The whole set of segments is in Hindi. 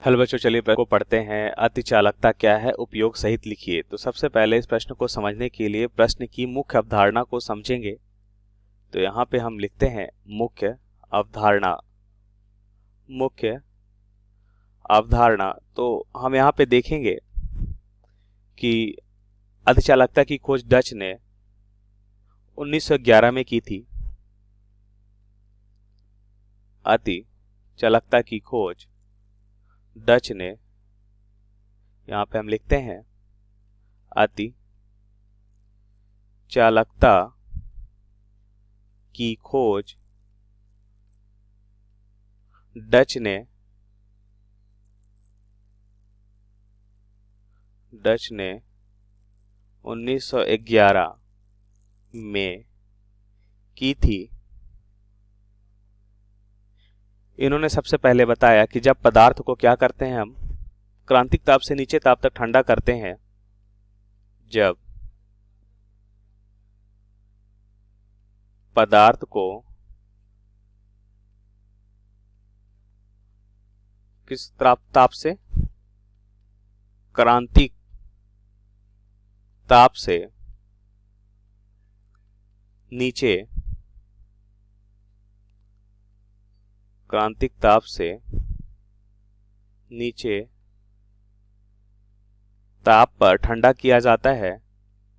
हेलो बच्चों, चलिए प्रश्न को पढ़ते हैं। अतिचालकता क्या है, उपयोग सहित लिखिए। तो सबसे पहले इस प्रश्न को समझने के लिए प्रश्न की मुख्य अवधारणा को समझेंगे। तो यहाँ पे हम लिखते हैं मुख्य अवधारणा। मुख्य अवधारणा तो हम यहाँ पे देखेंगे कि अतिचालकता की खोज डच ने 1911 में की थी। अतिचालकता की खोज डच ने, यहाँ पे हम लिखते हैं अति चालकता की खोज डच ने 1911 में की थी। इन्होंने सबसे पहले बताया कि जब पदार्थ को क्या करते हैं, हम क्रांतिक ताप से नीचे ताप तक ठंडा करते हैं। जब पदार्थ को किस ताप से, क्रांतिक ताप से नीचे, क्रांतिक ताप से नीचे ताप पर ठंडा किया जाता है।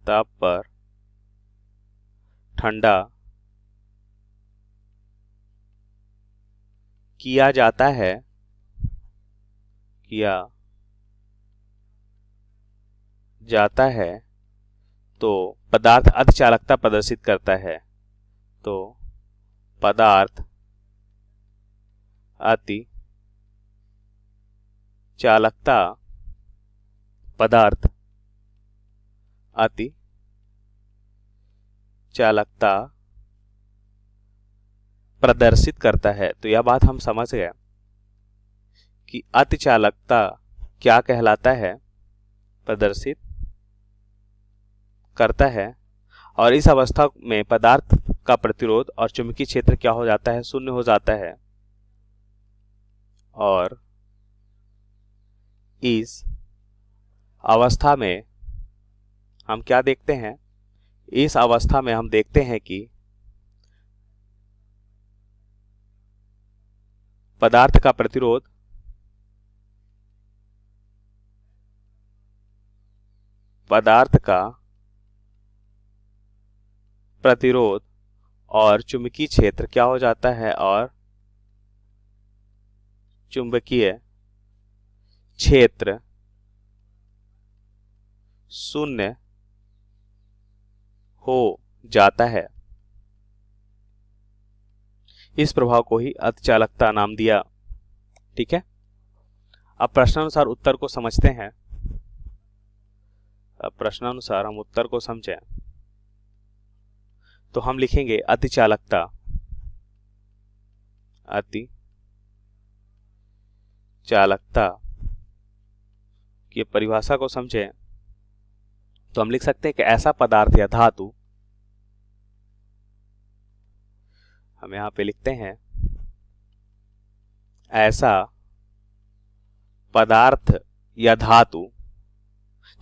ताप पर ठंडा किया जाता है, किया जाता है तो पदार्थ अतिचालकता प्रदर्शित करता है। तो पदार्थ अति चालकता, पदार्थ अति चालकता प्रदर्शित करता है। तो यह बात हम समझ गए कि अतिचालकता क्या कहलाता है, प्रदर्शित करता है। और इस अवस्था में पदार्थ का प्रतिरोध और चुंबकीय क्षेत्र क्या हो जाता है, शून्य हो जाता है। और इस अवस्था में हम क्या देखते हैं, इस अवस्था में हम देखते हैं कि पदार्थ का प्रतिरोध और चुंबकीय क्षेत्र क्या हो जाता है, और चुंबकीय क्षेत्र शून्य हो जाता है। इस प्रभाव को ही अतिचालकता नाम दिया। ठीक है, अब प्रश्नानुसार उत्तर को समझते हैं। अब प्रश्नानुसार हम उत्तर को समझें तो हम लिखेंगे अतिचालकता। अतिचालकता की परिभाषा को समझें तो हम लिख सकते हैं कि ऐसा पदार्थ या धातु, हम यहां पे लिखते हैं ऐसा पदार्थ या धातु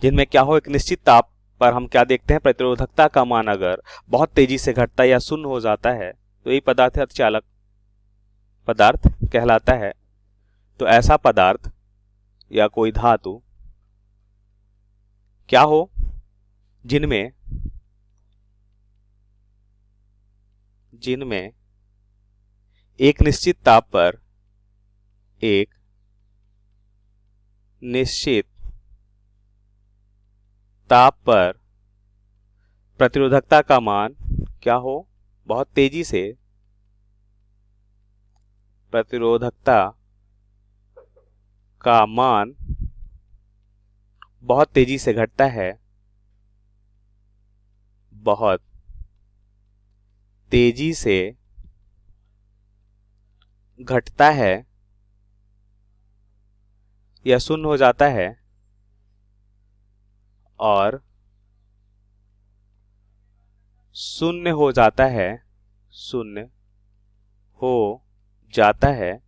जिनमें क्या हो, एक निश्चित ताप पर हम क्या देखते हैं, प्रतिरोधकता का मान अगर बहुत तेजी से घटता या शून्य हो जाता है तो यही पदार्थ अतिचालक पदार्थ कहलाता है। तो ऐसा पदार्थ या कोई धातु क्या हो, जिनमें एक निश्चित ताप पर, एक निश्चित ताप पर प्रतिरोधकता का मान क्या हो, बहुत तेजी से, प्रतिरोधकता का मान बहुत तेजी से घटता है, बहुत तेजी से घटता है या शून्य हो जाता है, और शून्य हो जाता है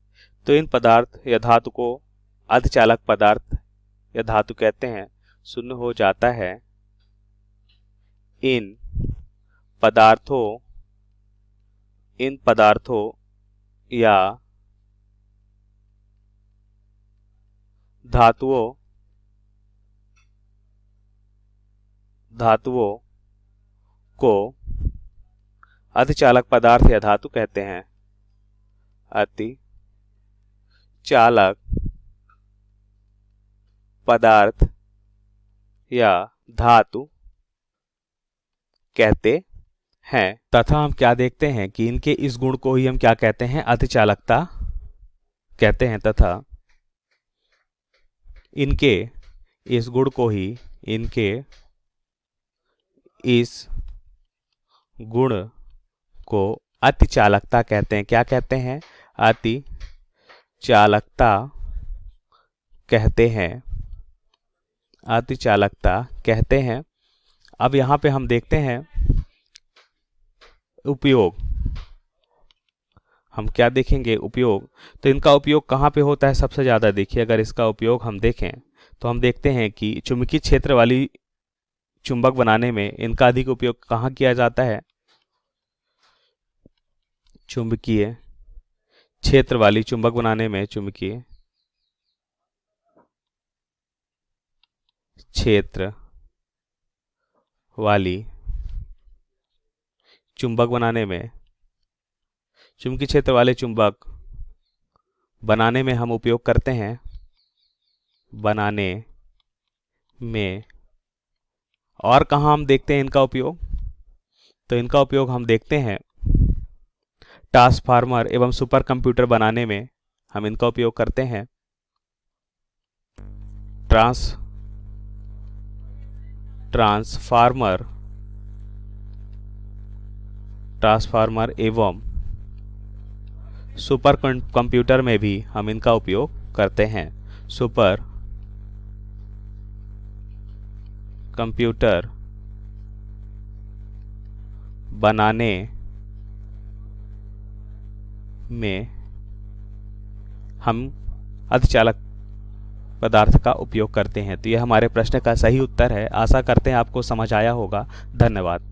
तो इन पदार्थ या धातु को अर्धचालक पदार्थ या धातु कहते हैं शून्य हो जाता है इन पदार्थों या धातुओं को अर्धचालक पदार्थ या धातु कहते हैं। अर्धचालक पदार्थ या धातु कहते हैं। तथा हम क्या देखते हैं कि इनके इस गुण को ही हम क्या कहते हैं, अर्धचालकता कहते हैं। तथा इनके इस गुण को ही अतिचालकता कहते हैं। क्या कहते हैं? अतिचालकता कहते हैं। अतिचालकता कहते हैं। अब यहां पे हम देखते हैं उपयोग। हम क्या देखेंगे? उपयोग। तो इनका उपयोग कहाँ पे होता है सबसे ज्यादा? देखिए, अगर इसका उपयोग हम देखें तो हम देखते हैं कि चुंबकीय क्षेत्र वाली चुंबक बनाने में इनका अधिक उपयोग कहाँ किया जाता है? चुंबकीय क्षेत्र वाली चुंबक बनाने में चुंबकीय क्षेत्र वाली चुंबक बनाने में चुंबकीय क्षेत्र वाले चुंबक बनाने में हम उपयोग करते हैं। बनाने में और कहाँ हम देखते हैं इनका उपयोग? तो इनका उपयोग हम देखते हैं ट्रांसफार्मर एवं सुपर कंप्यूटर बनाने में हम इनका उपयोग करते हैं। ट्रांसफार्मर एवं सुपर कंप्यूटर में भी हम इनका उपयोग करते हैं। सुपर कंप्यूटर बनाने में हम अर्धचालक पदार्थ का उपयोग करते हैं। तो यह हमारे प्रश्न का सही उत्तर है। आशा करते हैं आपको समझ आया होगा। धन्यवाद।